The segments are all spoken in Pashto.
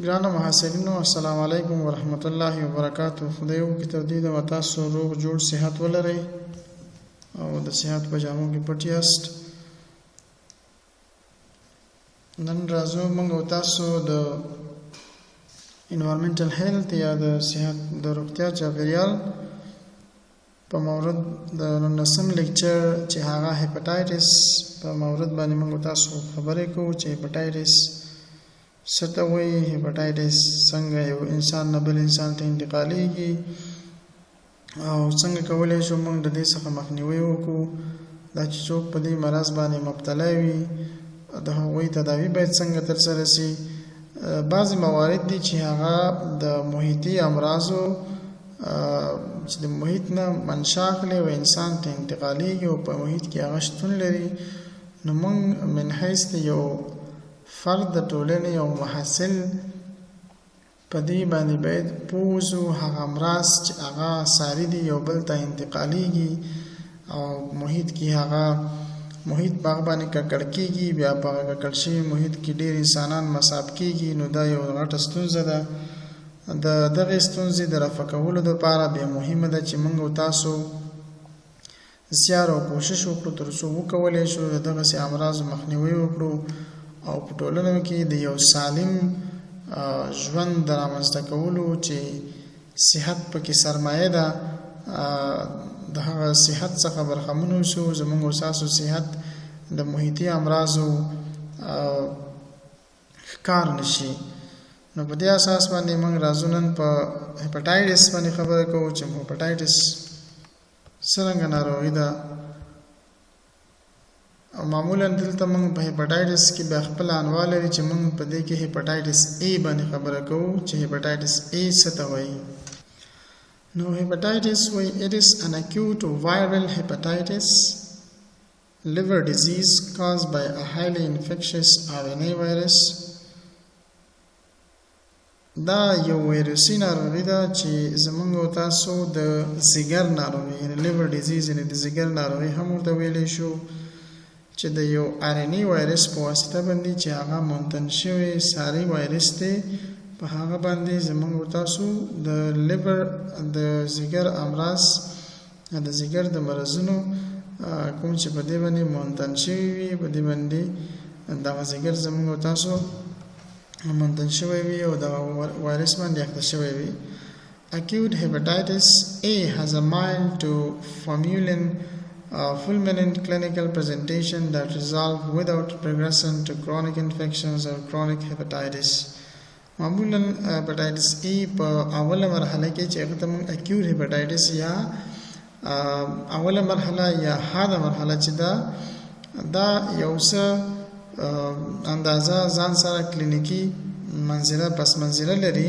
ګرانو محصلینو السلام علیکم ورحمت الله وبرکاتو. خدای وکړي تر دې د تاسو روغ جوړ صحت ولرئ او د صحت په جامو کې پټ یاست. نن راځو موږ او تاسو د انوایرمنټل هیلث یا د صحت د روغتیا چاپیریال په مورد د 19م لیکچر چې هغه هیپاټایټس په مورد باندې موږ تاسو خبرې کوو چې هیپاټایټس څه ته وایي، هیپاټایټس څنګه یو انسان نه بل انسان ته انتقالیږي او څنګه کولی شو موږ د دې څخه مخنیوی وکړو. دا چې څوک په دې مرض باندې مبتلا وي د هغوی تداوی باید څنګه ترسره سي. بعضې موارد دي چې هغه د محیطي امراضو چې د محیط نه منشا اخلي او انسان ته انتقالیږي او په محیط کې هغه شتون لري، نو موږ من حیث یو فرد د ټولنې او محصل په دې باندې باید پوه اوسو. هغه امراض چې هغه ساري دي یو بل ته انتقالیږي او محیط کې هغه محیط په هغه باندې ککړ کېږي، بیا په هغه ککړ شوي محیط کې ډېر انسانان مصاب کېږي، نو دا یو غټه ستونزه ده. د دغې ستونزې د رفع کولو دپاره بیا مهمه ده چې موږ او تاسو زیار او کوشش وکړو تر څو وکولی شو د دغسې امراضو مخنیوی وکړو او په ټولنه کې د یو سالم ژوند د رامنځته کولو چې صحت پکې سرمایه ده د هغه صحت څخه برخمن اوسو. زموږ او ستاسو صحت د محیطي امراضو ښکار نشي. نو په دې اساس باندې موږ راځو نن په هیپاټایټس باندې خبره کوو چې هیپاټایټس څرنګه ناروغي ده. او معمولا دلته موږ په هیپاټایټس کې بیا خپل انواع لري چې موږ په دې کې هیپاټایټس A باندې خبره کوو چې هیپاټایټس A څه ته وایي. نو هیپاټایټس وایي it is an acute viral hepatitis liver disease caused by a highly infectious RNA virus. دا یو ویروسي ناروغي ده چې زموږ او تاسو د ځیګر ناروغي یعنې لیور ډیزیز یعنې د ځیګر ناروغي هم ورته ویلی شو، چې د یو RNA وایرس په واسطه باندې چې هغه منتن شوی ساري وایرس دی، په هغه باندې زموږ او تاسو د لیور د ځیګر امراض د ځیګر د مرضونو کوم چې په دې باندې منتن شوي وي، په دې باندې دغه ځیګر زموږ او تاسو منتن شوی وي او دغه وایرس باندې اخته شوی وي. Acute hepatitis A has a mild to fulminant clinical presentation that resolve without progression to chronic infections or chronic hepatitis. معمولا hepatitis A په اوله مرحله کې چې هغه ته موږ acute hepatitis یا اوله مرحله یا حاده مرحله چې دا یو څه اندازه ځان سره کلینیکی منزله پس منزله لري،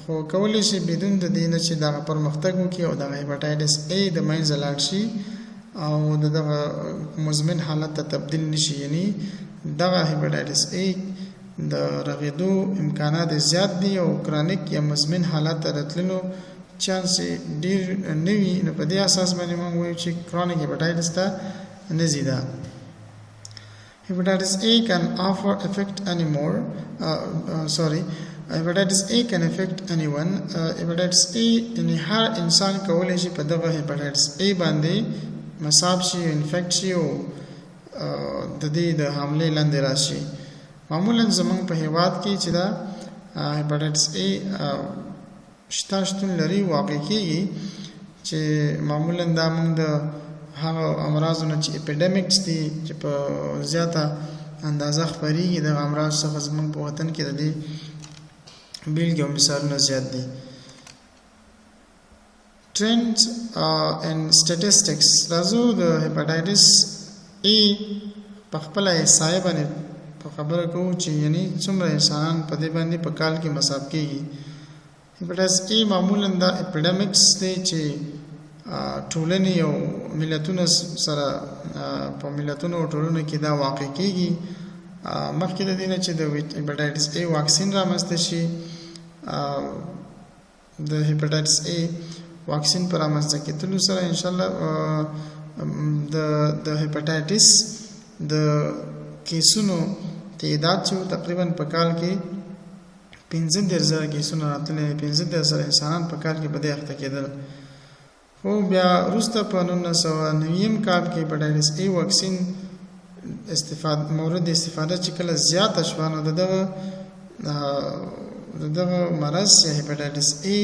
خو کولی شي بدون د دې نه چې دغه پرمختګ وکړي او دغه هیپاټایټس A د منځه لاړ شي او دغه مزمن حالت ته تبدیل نشي. یعنی دغه هیپاټایټس A د رغېدو امکانات زیات دي او کرانیک یا مزمن حالت ته راتللو چانس ډېر نه وي. نو په دې اساس باندې موږ وایو چې کرونیک هیپاټایټس ته نه ځي. دا hepatitis A can hepatitis A can affect anyone. hepatitis A یعنی هر انسان کولی شي په دغه hepatitis A باندې مصاب شي، انفیکټ شي او د دې د حملې لاندې راشي. معمولا زموږ په هیواد کې چې دا hepatitis A شتون لري واقع کېږي چې معمولا دا موږ د هغه امراضونه چې اپیډیمکس دي چې په زیاته اندازه خپریږي د امراض څخه زموږ په وطن کې د دې بیلګې او مثالونه زیات دي. Trends and statistics. راځو د هیپاټایټس A په خپله احصایه باندې په خبره کوو چې یعنی څومره انسانان په دې باندې په کال کې مصاب کېږي. هیپاټایټس A معمولا دا اپیډیمکس دی چې ټولنې او ملتونه سره په ملتونو او ټولنو کې دا واقع کېږي. مخکې د دې نه چې د هیپاټایټس A واکسین رامنځته شي، د هیپاټایټس A واکسین پر رامنځته کېدلو سره انشاءالله د هیپاټایټس د کیسونو تعداد چې تقریبا په کال کې 15,000 کیسونه راتللي 15,000 انسانان په کال کې په دې اخته کېدل. خو بیا وروسته په 1990 کال کې هیپاټایټس A واکسین مورد استفاده چې کله زیاته شوه نو دغه مرض یا هیپاټایټس A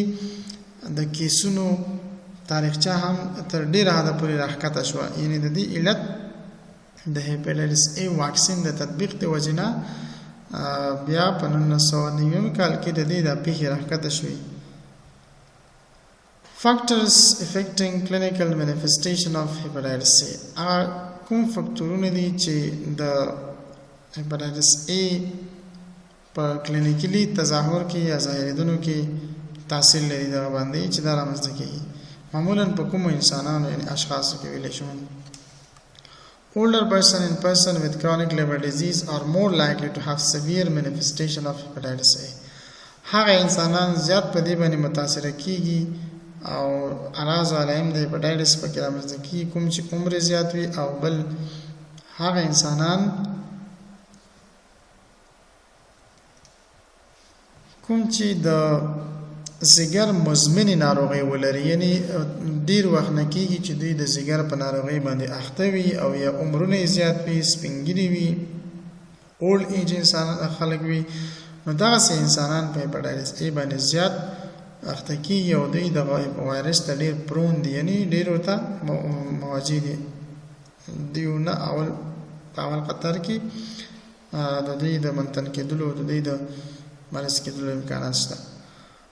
د کیسونو تاریخچه هم تر ډیره حده پورې راښکته شوه. یعنې د دې علت د هیپاټایټس A واکسین د تطبیق د وجې نه بیا په 1990 کال کې د دې د پیښې راښکته شوې. Factors affecting clinical manifestation of hepatitis A. کوم فکتورونه دي چې د هیپاټایټس A په کلینیکلی تظاهر کې یا ظاهرېدنو کې تاثیر لري دغه باندې چې دا رامنځته کېږي. معمولاً په کومو انسانانو یعنې اشخاصو کې ویلی شو. Older person with chronic liver disease are more likely to have severe manifestation of hepatitis A. هغه انسانان زیات په دې باندې متاثره کېږي او اعراض او علائم د هیپاټایټس پکې رامنځته کېږي کوم چې عمر زیات وي او بل هغه انسانان کوم چې د ځیګر مزمنې ناروغۍ ولري یعنی ډیر وخت نه کېږي چې دوی د ځیګر په ناروغۍ باندې اخته وي او یا عمرونه یې زیات وي سپینګیري وي اولډ ایج انسانان خلک وي نو دغسې انسانان په هیپاټایټس A باندې زیات اخته کېږي او دوی د وایرس ته ډېر پرون دي یعنې ډېر ورته مواجه دي دیونه په اول قطر کې د دوی د منتن کېدلو د دوی د مرض کېدلو امکانات شته.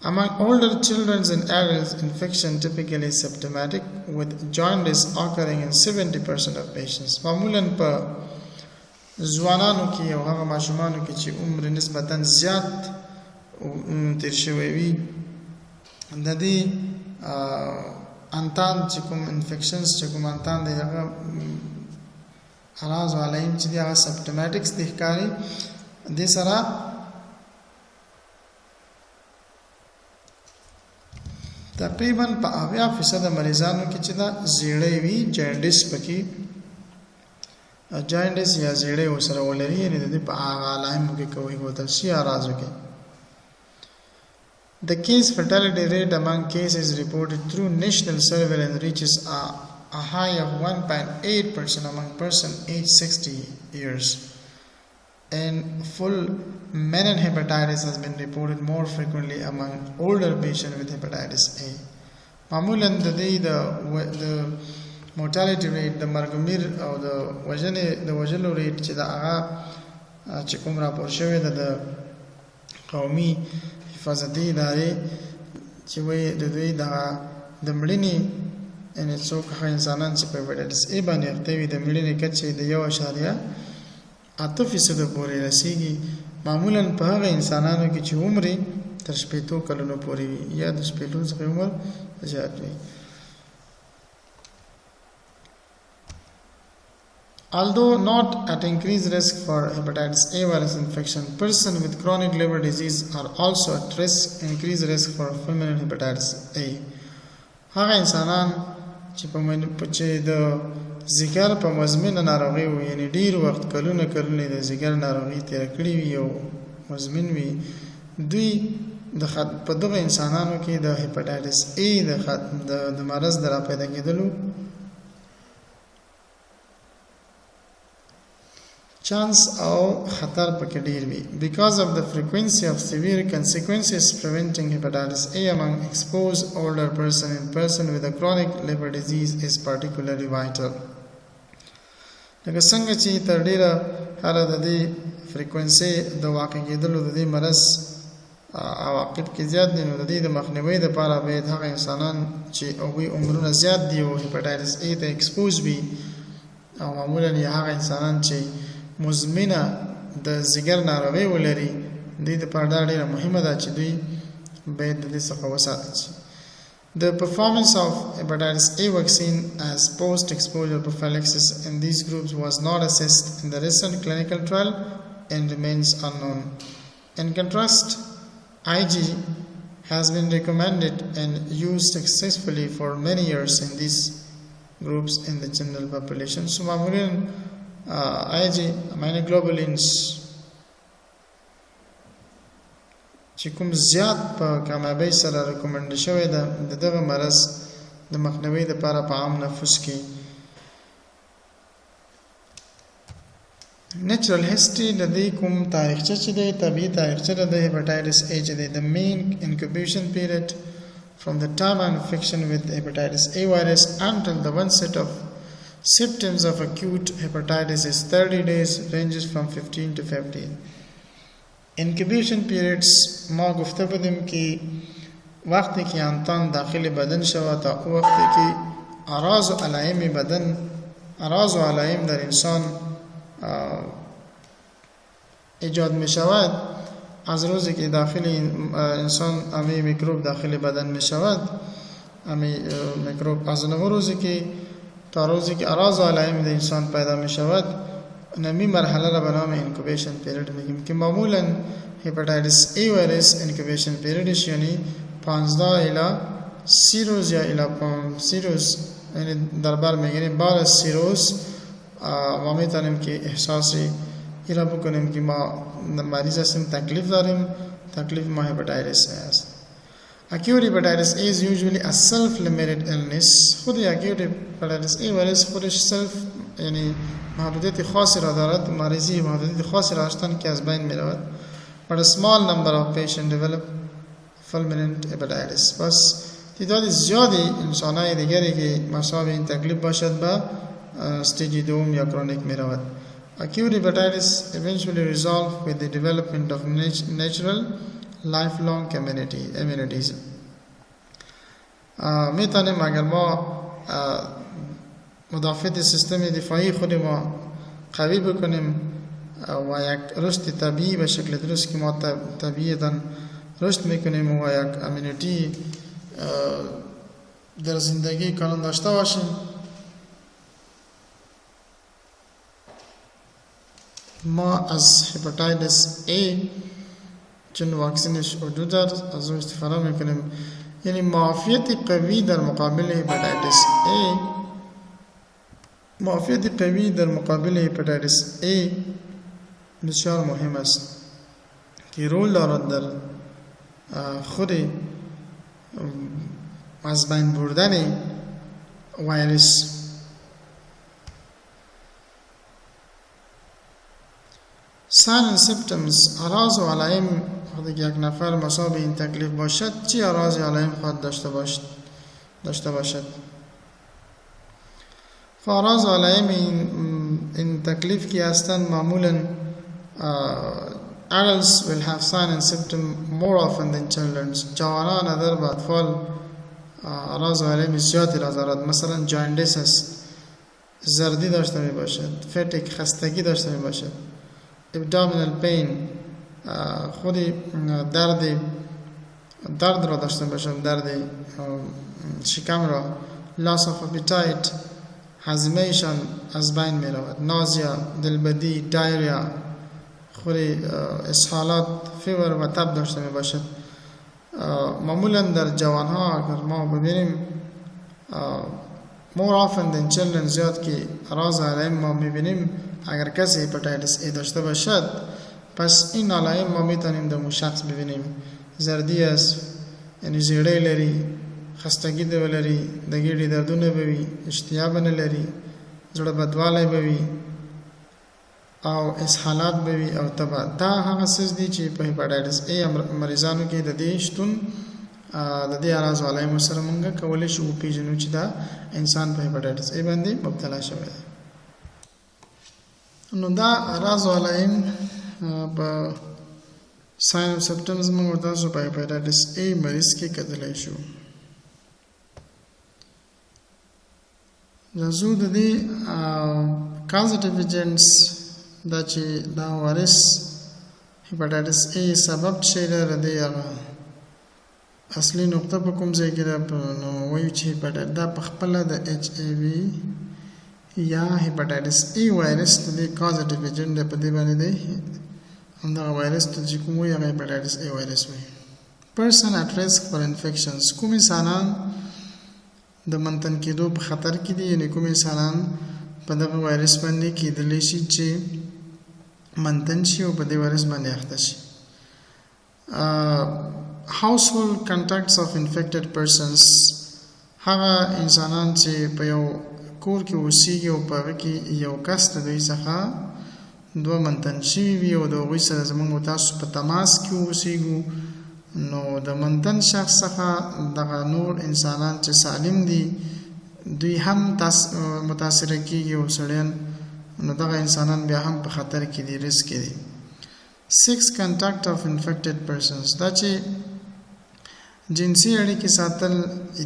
Among older children and adults, infection typically is symptomatic with jaundice occurring in 70% of patients. معمولاً په ځوانانو کې او هغه ماشومانو کې چې عمر نسبتاً زیات تیر شوی وي د دې انتان چې کوم انفیکشنز چې کوم انتان دی هغه اعراض او علائم چې دي هغه سمپټوماټکس دي ښکاري. دې سره تقریبا په 80% مریضانو کې چې دا زیړی وي جاینډس پکې جاینډس یا زیړی ورسره ولري یعنې د دې په هغه علایمو کې کوي ښودل شي اعراضو کې. The case fatality rate among cases reported through national surveillance reaches a high of 1.8% among persons aged 60 years. And full menin hepatitis has been reported more frequently among older patients with hepatitis A. معمولاً د دې د mortality rate د مرګمیر او د وژلو ریټ چې د هغه چې کوم راپور شوی د قومي حفاظتي ادارې چې وایي د دوی د مړینې یعنې څوک هغه انسانان چې په هیپاټایټس A باندې اخته وي د مړینې کچه د 1.8% پورې رسیږي. معمولاً په هغه انسانانو کې چې عمر تر 80 کلونو پورې وي یا د 80 څخه عمر زیات وي. Although not at increased risk for hepatitis A virus infection, persons with chronic liver disease are also at increased risk for fulminant hepatitis A. هغه انسانان چې د ځیګر په مزمنه ناروغي وي یعنې ډېر وخت کلونه د ځیګر ناروغي تېره کړې وي او مزمن وي دوی په دغه انسانانو کې د هیپاټایټس A د مرض د راپیدا کېدلو چانس او خطر پکې ډېر وي. Because of the frequency of severe consequences, preventing hepatitis A among exposed older person with a chronic liver disease is particularly vital. لکه څنګه چې تر ډېره حاله د دې فریکوینسي د واقع کېدلو د دې مرض عواقب کې زیات دي نو د دې د مخنیوي دپاره باید هغه انسانان چې هغوی عمرونه زیات دي او هیپاټایټس A ته ایکسپوز وي او معمولاً یې هغه انسانان چې مزمنه د ځیګر ناروغۍ ولري دوی دپاره دا ډېره مهمه ده چې دوی باید د دې څخه وساتل شي. The performance of hepatitis A vaccine as post-exposure prophylaxis in these groups was not assessed in the recent clinical trial and remains unknown. In contrast, IG has been recommended and used successfully for many years in these groups in the general population. So, معمولاً IG immunoglobulins چې کوم زیات په کامیابۍ سره ریکمنډ شوی ده د دغه مرض د مخنیوي لپاره په عام نفوس کې. Natural history د دې کوم تاریخچه چې دی طبیعي تاریخچه د هیپاټایټس A چې دی د main incubation period from the time of infection with hepatitis A virus until the onset of symptoms of acute hepatitis is 30 days, ranges from 15 to 15. Incubation periods ما گفته بودیم که وقتی که انسان داخل بدن شود تا وقتی که اعراض و علائم بدن اعراض و علائم در انسان ایجاد می شود از روزی که داخل انسان امی میکروب داخل بدن می شود امی میکروب از روزی که تا روزی که اعراض و علائم در انسان پیدا می شود نمی مرحله را به نام انکوبیشن پیریود میگیم که معمولا هپاتایتس ای ویروس انکوبیشن پیریودش یعنی 15 الی 30 روز یا الی 30 روز یعنی در بر میگیریم بعد از 30 روز ما میتونیم که احساسی ایرا بکنیم که ما مریض هستیم تکلیف داریم تکلیف ما هپاتایتس است. Acute hepatitis A is usually a self-limited illness. خود acute hepatitis A ویروس خودش self یعنی محدودیت خاصی را دارد مریضی محدودیت خاصی را داشتن که از بین می رود. But a small number of patients develop fulminant hepatitis. بس تعداد زیادی انسانهای دیگری که مصاب این تکلیف باشد به استیج دوم یا کرونیک می رود. Acute hepatitis eventually resolve with the development of natural lifelong immunities. می توانیم اگر ما مدافعیت سیستم دفاعی خود ما قوی بکنیم و یک رشد طبیعی به شکل درست که ما طبیعتاً رشد میکنیم و یک امیونیتی در زندگی کانون داشته باشیم ما از هپاتایتس A چون واکسینش وجود دارد از اون استفاده میکنیم یعنی معافیت قوی در مقابل هپاتایتس A معافیت قوی در مقابل هپاتایتس A بسیار مهم است که رول دارد در خود از بین بردن ویروس. Signs and symptoms اعراض و علائم وقتی که یک نفر مصاب این تکلیف باشد چی اعراض و علائم خواهد داشته باشد اعراض و علائم این تکلیف که هستند معمولا adults will have signs and symptoms more often than children. جوانان ادر با اطفال اعراض و علائم زیادی را دارد مثلا جاندیس است زردی داشته می باشد فتیگ خستگی داشته می باشد abdominal pain خودی درد را داشته باشد درد شکم را loss of appetite هضمه ایشان از بین می رود نازیا دلبدی دایریا خوری اسهالات فیور و تب داشته می باشد معمولا در جوان ها اگر ما ببینیم more often than children زیاد که اعراض علائم ما می بینیم اگر کسی هپاتایتس A داشته باشد پس این علائم ما می توانیم در اون شخص ببینیم زردی است یعنی زیړی لري خستگی دی ولري د ګیډې دردونه به وي اشتیاب نه لري زړه بدوالی به وي او اسهالات به وي او تبه دا هغه څه دي چې په هپاتایتس A مریضانو کې د دې شتون د دې اعراض و علایمو سره موږ کولی شو وپېژنو چې دا انسان په هپاتایتس A باندې مبتلا شوی دی. نو دا اعراض و علایم په ساین او سمپټمز موږ ورته په هپاتایتس A مریض کې کتلی شو. راځو د دې کازټیو ایجنټس دا چې دا وایرس هپاتایتس A سبب شي د دې هغه اصلي نقطه په کوم ځای کې ده نو وایو چې هپاتایتس دا په خپله د HIV یا هپاتایتس A وایرس د دې کازټیو ایجنټ دی په دې باندې دی همدغه وایرس ته چې کوم وایي هغه هپاتایتس A وایرس وایي. پرسن اټ ریسک فار انفیکشنز کوم انسانان د منتن کېدو په خطر کې دي یعنې کوم انسانان په دغه وایرس باندې کېدلی شي چې منتن شي او په دې وایرس باندې اخته شي. household contacts of infected persons هغه انسانان چې په یو کور کې اوسېږي او په هغه کې یو کس د دوی څخه دوه منتن شوي وي او د هغوی سره زموږ او تاسو په تماس کې اوسېږو نو د منتن شخص څخه دغه نور انسانان چې سالم دي دوی هم متاثره کېږي او سړیان نو دغه انسانان بیا هم په خطر کې دي ریسک کې دي 6 contact of infected persons دا چې جنسي اړیکې ساتل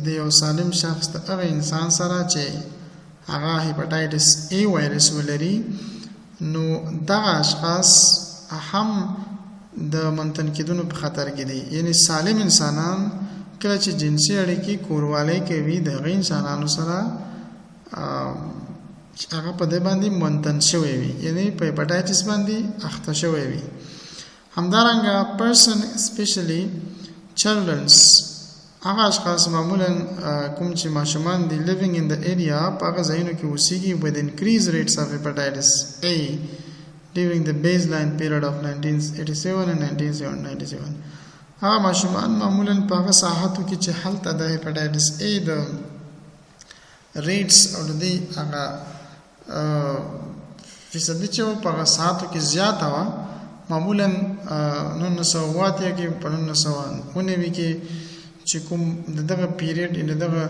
د یو سالم شخص د هغه انسان سره چې هغه هیپاټایټس A وایرس ولري نو دغه اشخاص هم د منتن کېدونو په خطر کې دي یعنی سالم انسانان کله چې جنسي اړیکې کوروالی کوي د هغه انسانانو سره هغه په دې باندې منتن شوی وي یعنی په هیپاټایټس باندې اخته شوی وي همدارنګه person especially children's هغه اشخاص معمولا کوم چې ماشومان دي living in the area په هغه ځایونو کې اوسېږي with increased rates of hepatitis A during the baseline period of 1987 and 1997 هغه ماشومان معمولا په هغه ساحاتو کې چې هلته د هیپاټایټس A د ریټس او د هغه فیصدي چې په هغه ساحاتو کې زیاته وه معمولا 1980 کې په 1990 کې چې کوم دغه پیریډ دغه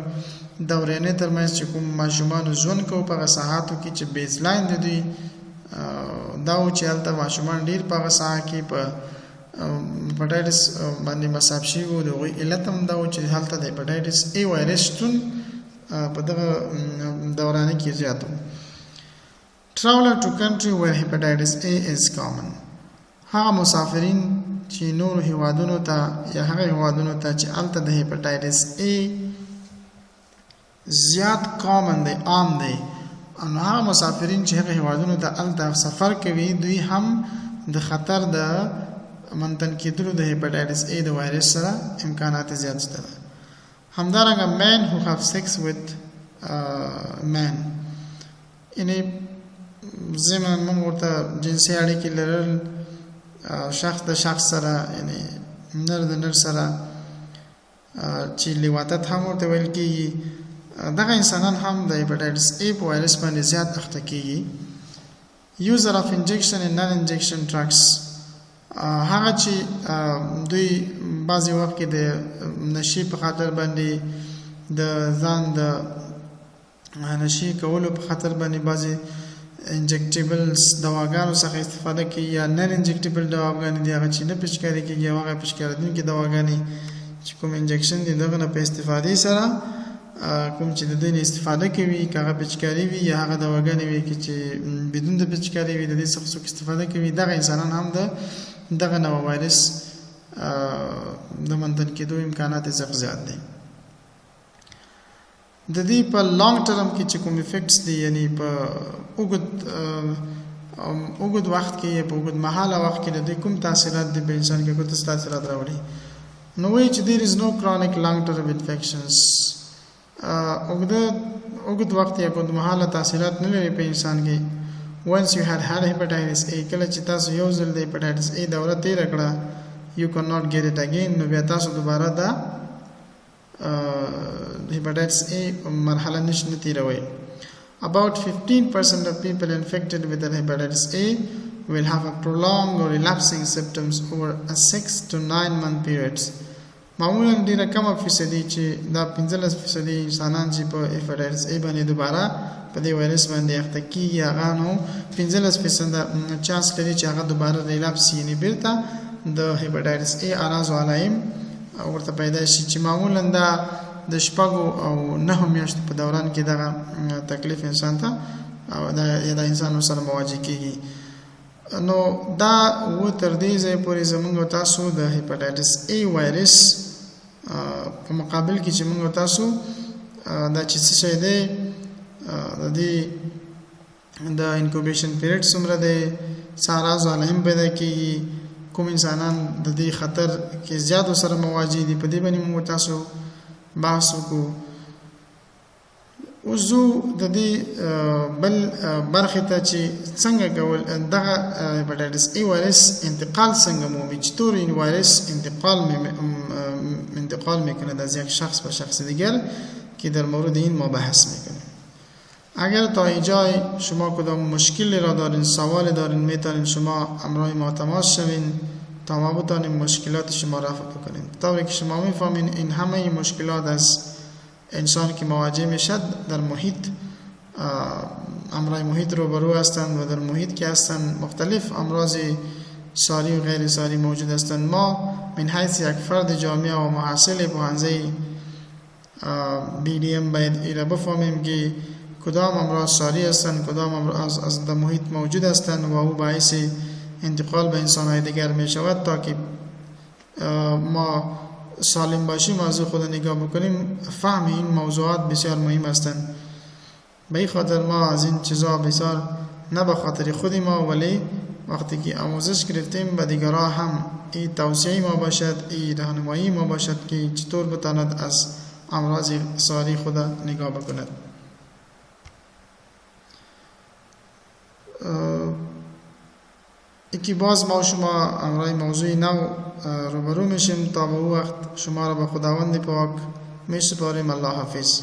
دورانې ترمنځ چې کوم ماشومان ژوند کوي په هغه ساحاتو کې چې بیزلاین د دوی دا و چې هلته ماشومان ډېر په هغه ساحه کې په هیپاټایټس باندې مصاب شوي وو د هغوی علت هم دا و چې هلته د هیپاټایټس A وایرس شتون په دغه دورانه کې زیات و traveler to country where hepatitis A is common هغه مسافرین چې نور هیوادونو ته یا هغه هیوادونو ته چې هلته د هیپاټایټس A زیات کامن دی عام دی نو هغه مسافرین چې هغه هیوادونو ته هلته سفر کوي دوی هم د خطر د منتن کېدلو د هیپاټایټس A د وایرس سره امکانات زیات شته همدارنګه men who have sex with men یعنی زموږ موږ ورته جنسي اړیکې لرل شخص د شخص سره یعنی نر د نر سره چې لیواتت هم ورته ویل کېږي دغه انسانان هم د هیپاټایټس A په وایرس باندې زیات اخته کېږي user of injection and non-injection drugs هغه چې دوی بعضې وخت کې د نشي په خاطر باندې د ځان د نشي کولو په خاطر باندې بعضې انجکټیبلز دواګانو څخه استفاده کوي یا نن انجکټیبل دواګانې دي هغه چې نه پچکاري کېږي او هغه پچکارېدونکې دواګانې چې کوم انجکشن دي دغه نه په استفادې سره کوم چې د دوی نه استفاده کوي که هغه پچکاري وي یا هغه دواګانې وي چې بدون د پچکاري وي د دې څخه څوک استفاده کوي دغه انسانان هم دغه نوع وایرس د منتن کېدو امکانات یې څخه زیات دي د دې په لانګ ټرم کې چې کوم افیکټس دي یعنی په اوږد وخت کې یا په اوږد مهاله وخت کې د دې کوم تاثیرات دي په انسان کې کوم تاثیرات راوړي نو وایي چې there is no chronic long term infections اوږد وخت یا اوږد مهاله تاثیرات نه لري په انسان کې once you had hepatitis A کله چې تاسو یو ځل د hepatitis A دوره تېره کړه you cannot get it again نو بیا تاسو دوباره دا hepatitis A مرحله نشئ تیروي about 15% of people infected with the hepatitis A will have a prolonged or relapsing symptoms over a 6 to 9 month periods معمولا ډیره کمه فیصدي چې دا 15% انسانان چې په hepatitis A باندې دوباره په دې وایرس باندې اخته کېږي هغه نو 15% چانس لري چې هغه دوباره ریلاپس یعنی بیرته د هیپاټایټس A اعراض او علائم ورته پیدا شي چې معمولا دا د شپږو او 9 میاشتو په دوران کې دغه تکلیف انسان ته او دا انسان سره مواجه کېږي نو دا و تر دې ځای پورې زموږ تاسو د هیپاټایټس A وایرس په مقابل کې چې موږ تاسو دا چې څه شی دی د دې د انکوبیشن پیریډ څومره دی څه اعراض او علائم پیدا کېږي کوم انسانان د دې خطر کې زیاتو سره مواجه دي په دې باندې موږ تاسو بحث وکړو وزو د دې بل برخه ته چې څنګه کول دغه هپاتایټس ای وایرس انتقال څنګه مومي چې طور این وایرس انتقال میکنه از یک شخص به شخص دیگر که در مورد این ما بحث میکنیم. اگر تا اینجای شما کدام مشکلی را دارین، سوال دارین، میتونین شما همراه ما تماس شوین تا ما بتانیم مشکلات شما رفع بکنیم. طوری که شما میفهمین این همه مشکلات از انسان که مواجه میشد در محیط امراض محیط روبرو هستند و در محیط که هستند مختلف امراض ساری و غیر ساری موجود هستند. ما من حیث یک فرد جامعه و محصل پوهنځی BDM باید ایره بفهمیم که کدام امراض ساری هستند، کدام امراض از در محیط موجود هستند و او باعث انتقال به انسان‌های دیگر می شود تا که ما سالم باشیم از خود نگاه بکنیم. فهم این موضوعات بسیار مهم هستند. به این خاطر ما از این چیزا بسیار نه به خاطر خود ما ولی وقتی که آموزش گرفتیم به دیگران هم این توصیه ما باشد، این راهنمایی ما باشد که چطور بتواند از امراض ساری خود نگاه بکند. یکی باز ما شما امرای موضوع نو روبرو میشیم. تا به او وقت شما را به خداوند پاک می سپاریم. الله حافظ.